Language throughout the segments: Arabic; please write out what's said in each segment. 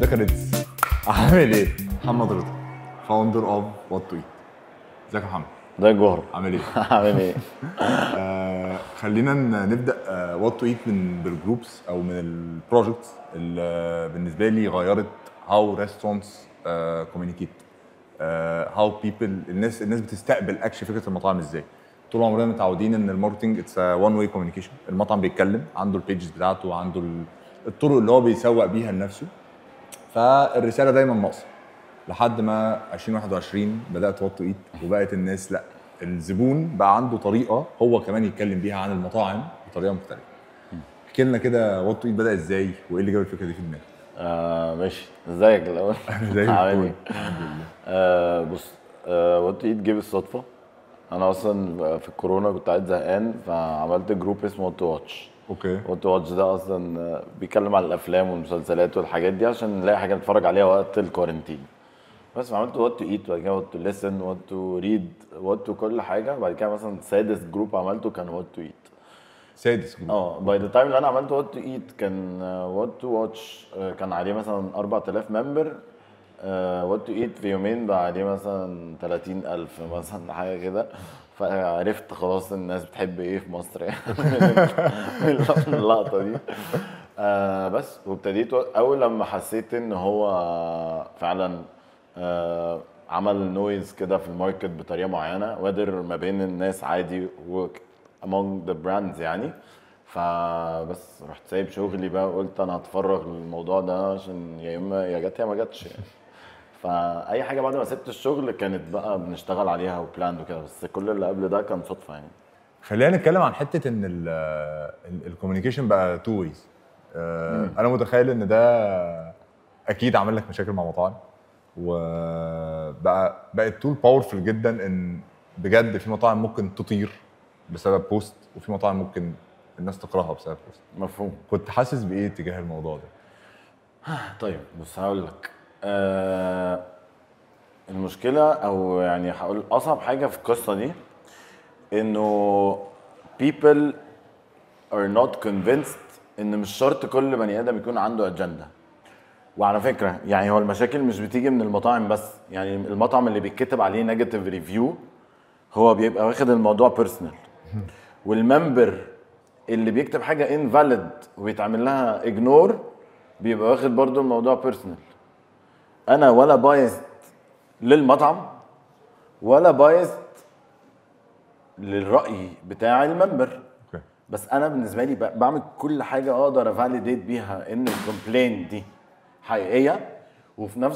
ده كان ريدز. عامل ايه؟ محمد رضا، فاوندر اوف وات تو ايت. ازيك يا محمد؟ ده الجوهر. عامل ايه؟ عامل ايه؟ خلينا نبدا وات تو ايت من بالجروبس او من البروجكتس اللي بالنسبه لي غيرت هاو ريستورانتس كوميونيكيت، هاو بيبل الناس بتستقبل فكره المطاعم ازاي. طول عمرنا متعودين ان الماركتنج اتس وان واي كوميونيكيشن، المطعم بيتكلم، عنده البيجز بتاعته وعنده الطرق اللي هو بيسوق بيها لنفسه، فالرساله دايما ناقصه. لحد ما 2021 بدات وات تو ايت وبقت الناس لا، الزبون بقى عنده طريقه هو كمان يتكلم بيها عن المطاعم بطريقه مختلفه. احكي لنا كده وات تو ايت بدا ازاي وايه اللي جاب الفكره دي في دماغك؟ ماشي. ازيك الاول؟ زي عامل الفل ايه؟ الحمد لله. بص، وات ايت جه بالصدفه. انا اصلا في الكورونا كنت قاعد زهقان فعملت جروب اسمه وات تو واتش. اوكي. وات تو واتش ده اصلا بيتكلم عن الافلام والمسلسلات والحاجات دي عشان نلاقي حاجه نتفرج عليها وقت الكورنتين. بس عملت وات تو ايت، وبعد كده وات تو ليسن، وات تو ريد، وات تو كل حاجه. بعد كده مثلا سادس جروب عملته كان وات تو ايت. سادس جروب. باي ذا تايم اللي انا عملت وات تو ايت كان وات تو واتش كان عليه مثلا 4000 ممبر. وات تو ايت في يومين بقى عليه مثلا 30000 مثلا حاجه كده. فعرفت خلاص الناس بتحب ايه في مصر يعني من اللقطه دي. بس وابتديت اول لما حسيت ان هو فعلا عمل نويز كده في الماركت بطريقه معينه، وادر ما بين الناس عادي و among the brands يعني. فبس رحت سايب شغلي بقى وقلت انا هتفرغ للموضوع ده عشان يا اما يا جت يا ما جاتش يعني. فاي حاجه بعد ما سبت الشغل كانت بقى بنشتغل عليها وبلاند وكده، بس كل اللي قبل ده كان صدفه يعني. خلينا نتكلم عن حته ان الكوميونيكيشن بقى تو ويز. انا متخيل ان ده اكيد عمل لك مشاكل مع مطاعم، بقت تول باورفل جدا ان بجد في مطاعم ممكن تطير بسبب بوست، وفي مطاعم ممكن الناس تكرهها بسبب بوست. مفهوم. كنت حاسس بايه تجاه الموضوع ده؟ طيب بص هقول لك. المشكله او يعني هقول اصعب حاجه في القصه دي انه people are not convinced ان مش شرط كل بني ادم يكون عنده اجنده. وعلى فكره يعني هو المشاكل مش بتيجي من المطاعم بس، يعني المطعم اللي بيتكتب عليه نيجاتيف ريفيو هو بيبقى واخد الموضوع بيرسونال، والممبر اللي بيكتب حاجه انفاليد وبيتعمل لها اجنور بيبقى واخد برضو الموضوع بيرسونال. انا ولا بايست للمطعم ولا بايست للراي بتاع الممبر، اوكي. بس انا بالنسبه لي بعمل كل حاجه اقدر افاليديت بيها ان الكومبلين دي حقيقيه، وفي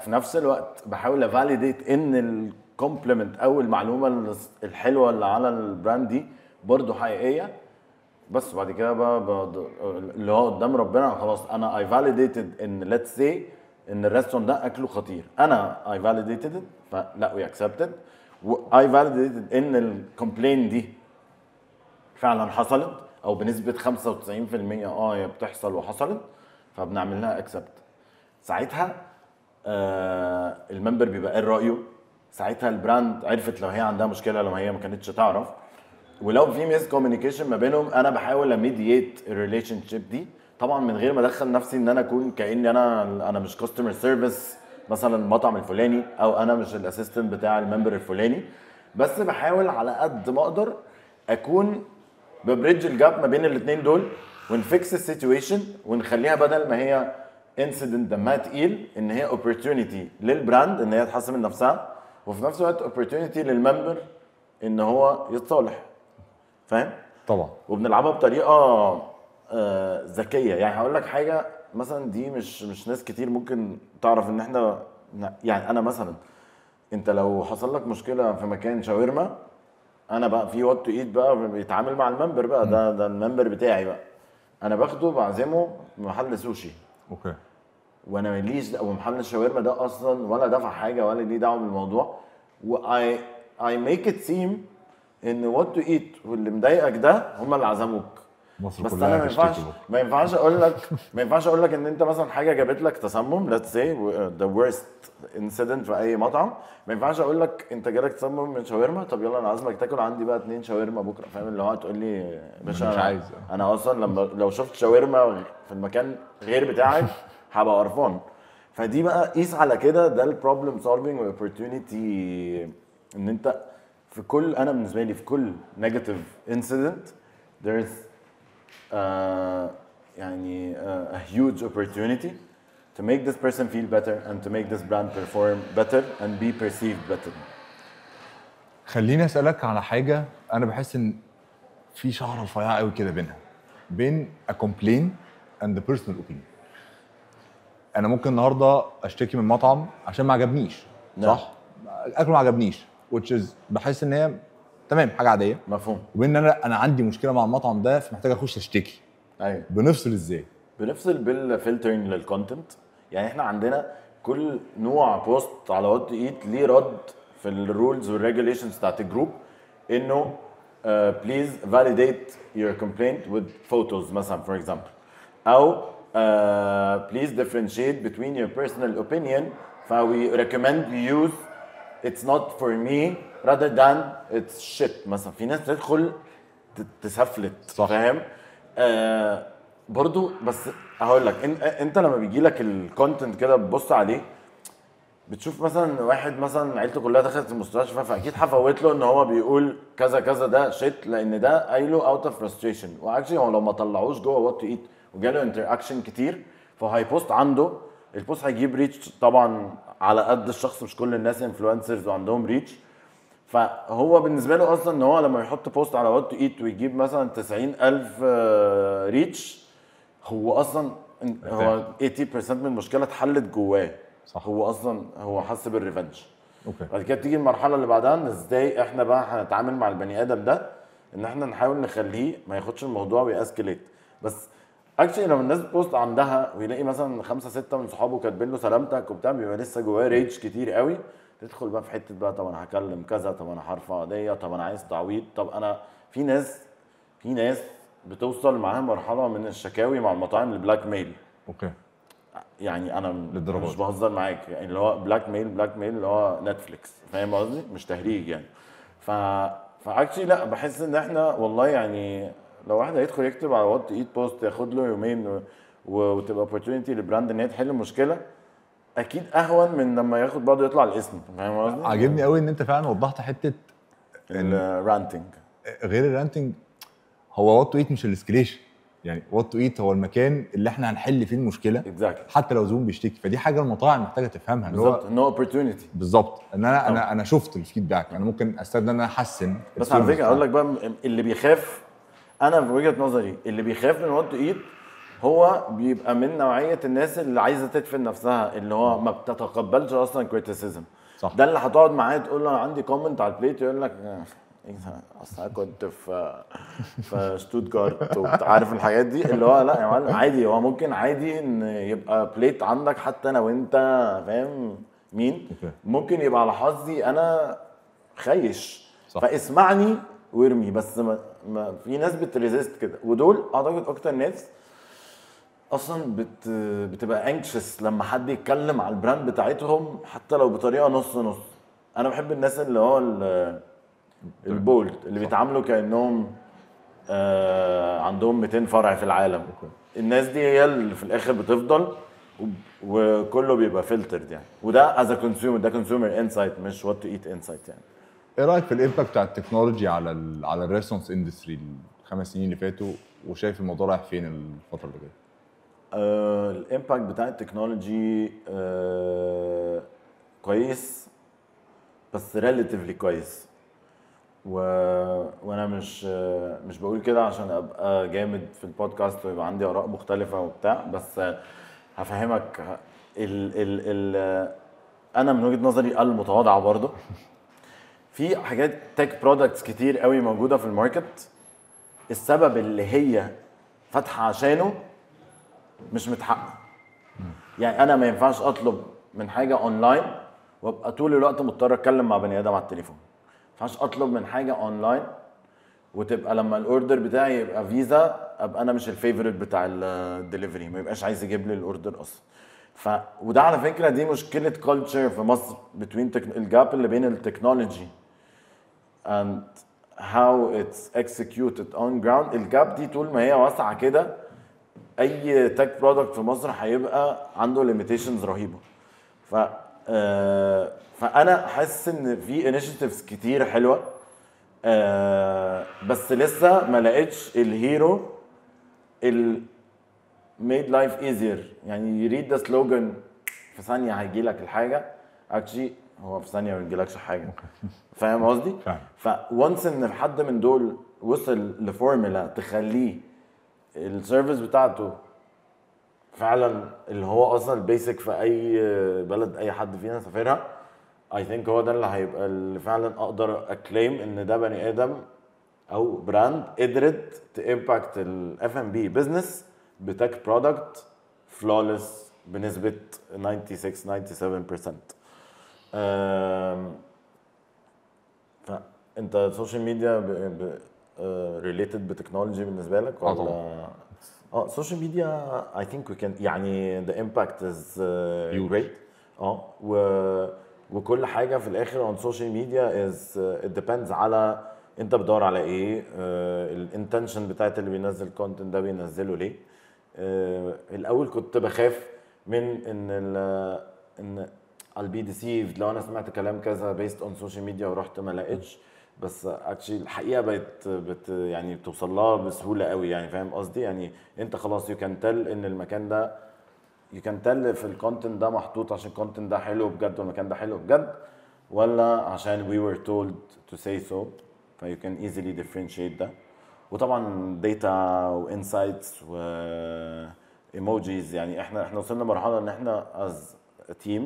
في نفس الوقت بحاول افاليديت ان الكومبلمنت او المعلومه الحلوه اللي على البراند دي برضو حقيقيه. بس بعد كده بقى اللي هو قدام ربنا خلاص انا اي فاليديتد ان ليتس سي ان الريستورانت ده اكله خطير، انا اي فاليديتد فلا وي اكسبتد، واي فاليديتد ان الكومبلين دي فعلا حصلت او بنسبه 95% هي بتحصل وحصلت، فبنعمل لها اكسبت. ساعتها الممبر بيبقى ايه رايه، ساعتها البراند عرفت لو هي عندها مشكله، لو هي ما كانتش تعرف، ولو في ميس كوميونيكيشن ما بينهم انا بحاول اميديت الريليشن شيب دي، طبعا من غير ما ادخل نفسي ان انا اكون كاني انا مش كاستمر سيرفيس مثلا المطعم الفلاني، او انا مش الاسيستنت بتاع الممبر الفلاني، بس بحاول على قد ما اقدر اكون ببريدج الجاب ما بين الاثنين دول، ونفكس السيتويشن ونخليها بدل ما هي انسيدنت دمها تقيل ان هي اوبورتيونيتي للبراند ان هي تحسن من نفسها، وفي نفس الوقت اوبورتيونيتي للممبر ان هو يتصالح. فاهم؟ طبعا. وبنلعبها بطريقه ذكيه. يعني هقول لك حاجه مثلا، دي مش ناس كتير ممكن تعرف ان احنا يعني انا مثلا، انت لو حصل لك مشكله في مكان شاورما، انا بقى في وات تو ايت بقى بيتعامل مع الممبر بقى، ده الممبر بتاعي بقى، انا باخده بعزمه محل سوشي، اوكي. وانا ماليش ومحل الشاورما ده اصلا ولا دفع حاجه ولا ليه دعوه بالموضوع، اي ميك ات سيم ان وات تو ايت واللي مضايقك ده هم اللي عزموك. مصر بس كلها انا ما ينفعش اقول لك ان انت مثلا حاجه جابت لك تسمم، ليتس سي ذا ورست انسيدنت في اي مطعم، ما ينفعش اقول لك انت جالك تسمم من شاورما، طب يلا انا عازمك تاكل عندي بقى 2 شاورما بكره. فاهم اللي هو هتقول لي يا باشا مش عايز. انا اصلا لو شفت شاورما في المكان غير بتاعك هبقى قرفان. فدي بقى قيس على كده، ده البروبلم سولفينج والاوبورتيونيتي. ان انت في كل، انا بالنسبه لي في كل نيجاتيف انسيدنت there's يعني a huge opportunity to make this person feel better and to make this brand perform better and be perceived better. خليني اسالك على حاجه انا بحس ان في شعره رفيعه قوي كده بين a complaint and the personal opinion. انا ممكن النهارده اشتكي من مطعم عشان ما عجبنيش، صح؟ الاكل ما عجبنيش which is بحس ان هي تمام حاجه عاديه، مفهوم. وبين ان انا عندي مشكله مع المطعم ده فمحتاج اخش اشتكي. ايوه. بنفصل ازاي؟ بنفصل بالفلترنج للكونتنت. يعني احنا عندنا كل نوع بوست على وات تو ايت ليه رد في الرولز والريجوليشنز بتاعت الجروب، انه بليز فاليديت يور كومبلينت with photos مثلا فور اكزامبل، او please differentiate between your personal opinion ف we recommend you use it's not for me rather than it's shit مثلا. في ناس بتدخل تسفلت، صح. فاهم؟ برضو بس هقول لك انت لما بيجي لك الكونتنت كده بتبص عليه، بتشوف مثلا واحد مثلا عيلته كلها دخلت المستشفى، فاكيد هفوت له ان هو بيقول كذا كذا ده شيت، لان ده قايله اوت اوف فرستريشن. واكشلي هو لو ما طلعوش جوه وات تو ايت وجاله انتراكشن كتير، فهيبوست عنده البوست هيجيب ريتش طبعا على قد الشخص، مش كل الناس انفلونسرز وعندهم ريتش. فهو بالنسبه له اصلا ان هو لما يحط بوست على وات تو ايت ويجيب مثلا 90,000 ريتش، هو اصلا هو 80% من المشكله اتحلت جواه. صح. هو اصلا هو حس بالريفنج. اوكي. بعد كده تيجي المرحله اللي بعدها ان ازاي احنا بقى هنتعامل مع البني ادم ده، ان احنا نحاول نخليه ما ياخدش الموضوع وياسكليت. بس اكشلي لما الناس بوست عندها ويلاقي مثلا 5 6 من صحابه كاتبين له سلامتك وبتاع، بيبقى لسه جواه ريج كتير قوي. تدخل بقى في حته بقى، طب انا هكلم كذا، طب انا هرفع قضيه، طب انا عايز تعويض، طب انا في ناس بتوصل معاها مرحله من الشكاوي مع المطاعم لبلاك ميل. اوكي. يعني انا للدرجة مش دي. بهزر معاك، يعني اللي هو بلاك ميل اللي هو نتفليكس، فاهم قصدي؟ مش تهريج يعني. فاكشلي لا، بحس ان احنا والله يعني لو واحد هيدخل يكتب على وات ايت بوست ياخد له يومين وتبقى opportunity للبراند ان هي تحل المشكله، اكيد اهون من لما ياخد بعضه يطلع الاسم، فاهم قصدي؟ عاجبني قوي ان انت فعلا وضحت حته الرانتنج. غير الرانتنج، هو وات تو ايت مش الاسكليشن. يعني وات تو ايت هو المكان اللي احنا هنحل فيه المشكله Exactly. حتى لو زبون بيشتكي. فدي حاجه المطاعم محتاجه تفهمها، اللي هو بالظبط، نو اوبورتيونيتي. بالظبط ان انا شفت الفيدباك، انا ممكن استخدم ان انا احسن. بس على فكره اقول لك بقى، اللي بيخاف، انا في وجهه نظري اللي بيخاف من وات تو ايت هو بيبقى من نوعيه الناس اللي عايزه تدفن نفسها، اللي هو ما بتتقبلش اصلا كريتيسيزم. صح. ده اللي هتقعد معاه تقول له انا عندي كومنت على البليت، يقول لك اصل انا كنت في شتوتجارت وعارف الحاجات دي، اللي هو لا يا معلم عادي، هو ممكن عادي ان يبقى بليت عندك حتى انا وانت فاهم مين. ممكن يبقى على حظي انا خيش. صح. فاسمعني وارمي، بس ما في ناس بتريزيست كده، ودول اعتقد اكتر ناس اصلا بتبقى انكشس لما حد يتكلم على البراند بتاعتهم حتى لو بطريقه نص نص. انا بحب الناس اللي هو البولد اللي بيتعاملوا كانهم عندهم 200 فرع في العالم. الناس دي هي اللي في الاخر بتفضل وكله بيبقى فلترد يعني. وده از كونسيومر، ده كونسيومر انسايت مش وات تو ايت انسايت يعني. ايه رايك في الامباكت بتاع التكنولوجي على الريستورانت اندستري ال5 سنين اللي فاتوا، وشايف الموضوع رايح فين الفتره اللي جايه؟ الامباكت بتاع التكنولوجي كويس، بس ريلاتيفلي كويس. وانا مش بقول كده عشان ابقى جامد في البودكاست ويبقى عندي اراء مختلفه وبتاع، بس هفهمك انا من وجهه نظري المتواضعه برضه في حاجات تك برودكتس كتير قوي موجوده في الماركت، السبب اللي هي فاتحه عشانه مش متحقق. يعني انا ما ينفعش اطلب من حاجه اونلاين وابقى طول الوقت مضطر اتكلم مع بني ادم على التليفون. ما ينفعش اطلب من حاجه اونلاين وتبقى لما الاوردر بتاعي يبقى فيزا ابقى انا مش الفيفوريت بتاع الدليفري، ما يبقاش عايز يجيب لي الاوردر اصلا. وده على فكره دي مشكله كلتشر في مصر، الجاب اللي بين التكنولوجي and how it's executed on ground. الجاب دي طول ما هي واسعه كده اي تك برودكت في مصر هيبقى عنده ليميتيشنز رهيبه. ف فانا حاسس ان في انيشيتيفز كتير حلوه، بس لسه ما لقيتش الهيرو ال made life easier. يعني you read the slogan في ثانيه هيجي لك الحاجه، actually هو في ثانيه ما بيجيلكش حاجه. فاهم قصدي؟ فونس ان حد من دول وصل لفورمولا تخليه السيرفيس بتاعته فعلا اللي هو اصلا البيسك في اي بلد اي حد فينا سافرها، اي ثينك هو ده اللي هيبقى اللي فعلا اقدر اكليم ان ده بني ادم او براند قدرت تامباكت الاف ام بي بزنس بتك برودكت فلولس بنسبه 96 97%. فانت السوشيال ميديا ريليتد بتكنولوجي بالنسبه لك ولا؟ السوشيال ميديا I think we can يعني the impact is great. وكل حاجه في الاخر on social media is it depends على انت بتدور على ايه، الانتنشن بتاعت اللي بينزل كونتنت ده بينزله ليه. الاول كنت بخاف من ان I'll be deceived لو انا سمعت كلام كذا based on social media ورحت ما لقيتش، بس اكشلي الحقيقه بقت يعني بتوصل لها بسهوله قوي. يعني فاهم قصدي؟ يعني انت خلاص يو كان تيل ان المكان ده، يو كان تيل في الكونتنت ده محطوط عشان الكونتنت ده حلو بجد والمكان ده حلو بجد، ولا عشان we were told to say so. فيو كان easily differentiate ده. وطبعا داتا وانسايتس وايموجيز. يعني احنا وصلنا مرحله ان احنا as a team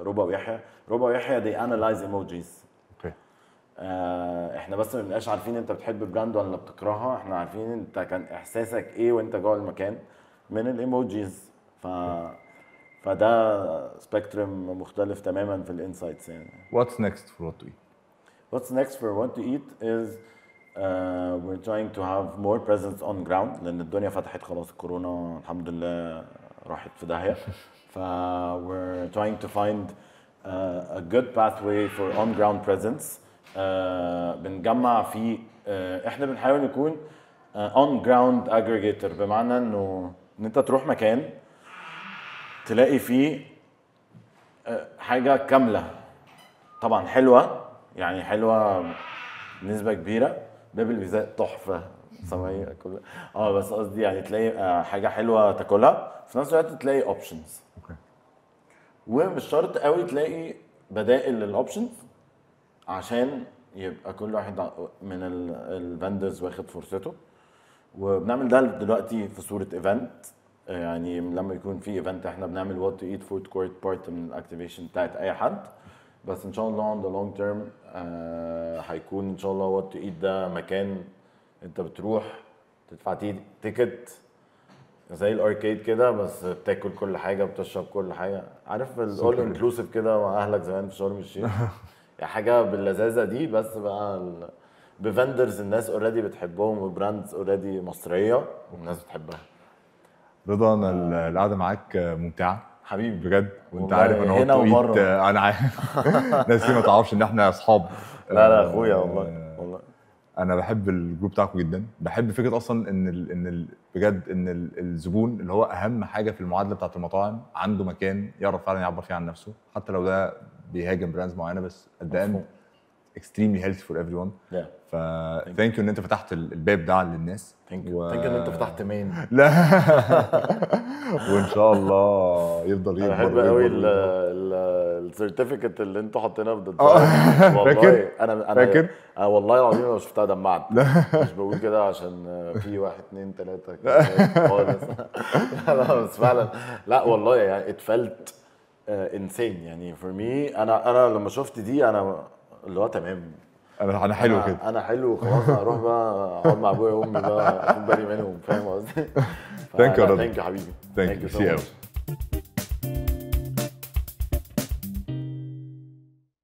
ربا ويحيى they analyze emojis. احنا بس ما بنبقاش عارفين انت بتحب براند ولا بتكرهها، احنا عارفين انت كان احساسك ايه وانت جوه المكان من الايموجيز. فده سبيكترم مختلف تماما في الانسايتس. يعني What's next for What to Eat? What's next for What to Eat is we're trying to have more presence on ground لان الدنيا فتحت خلاص، الكورونا الحمد لله راحت في داهيه. we're trying to find a good pathway for on ground presence. بنجمع فيه احنا بنحاول نكون on ground aggregator، بمعنى انه ان انت تروح مكان تلاقي فيه حاجه كامله طبعا حلوه، يعني حلوه بنسبه كبيره. باب البيزاء تحفه سماويه كلها بس قصدي يعني تلاقي حاجه حلوه تاكلها في نفس الوقت تلاقي اوبشنز. ومش شرط قوي تلاقي بدائل للاوبشنز عشان يبقى كل واحد من الفندرز واخد فرصته. وبنعمل ده دلوقتي في صوره ايفنت. يعني لما يكون في ايفنت احنا بنعمل وات تو ايت فود كورت بارت من الاكتيفيشن بتاعت اي حد. بس ان شاء الله اون ذا لونج تيرم هيكون ان شاء الله وات تو ايت ده مكان انت بتروح تدفع تيكت زي الاركيد كده، بس بتاكل كل حاجه بتشرب كل حاجه. عارف الاول انكلوسيف كده مع اهلك زمان في شرم الشيخ. يعني حاجه باللذاذه دي، بس بقى بفندرز الناس اوريدي بتحبهم وبراندز اوريدي مصريه والناس بتحبها. رضا انا القعده معاك ممتعه حبيبي بجد، وانت عارف انا هنا وبره انا عارف ناس ما تعرفش ان احنا اصحاب. لا اخويا والله انا بحب الجروب بتاعكم جدا. بحب فكره اصلا بجد ان الزبون اللي هو اهم حاجه في المعادله بتاعه المطاعم عنده مكان يعرف فعلا يعبر فيه عن نفسه، حتى لو ده بيهاجم براندز معينه، بس at the end extremely healthy for everyone. ف thank you ان انت فتحت الباب ده للناس. thank you ان انت فتحت مين. لا وان شاء الله يفضل يكبر. انا بحب قوي السيرتيفيكت اللي انتوا حاطينها في والله. انا فاكر والله العظيم لو شفتها دمعت. مش بقول كده عشان في 1 2 3 كده خالص. لا بس فعلا لا والله يعني اتفلت انسين. يعني فور مي انا لما شفت دي انا اللي هو تمام، انا حلو كده، انا حلو خلاص. هروح بقى اقعد مع ابويا وامي بقى اخد بالي منهم. فاهم قصدي؟ ثانك يو ثانك يو حبيبي. ثانك يو.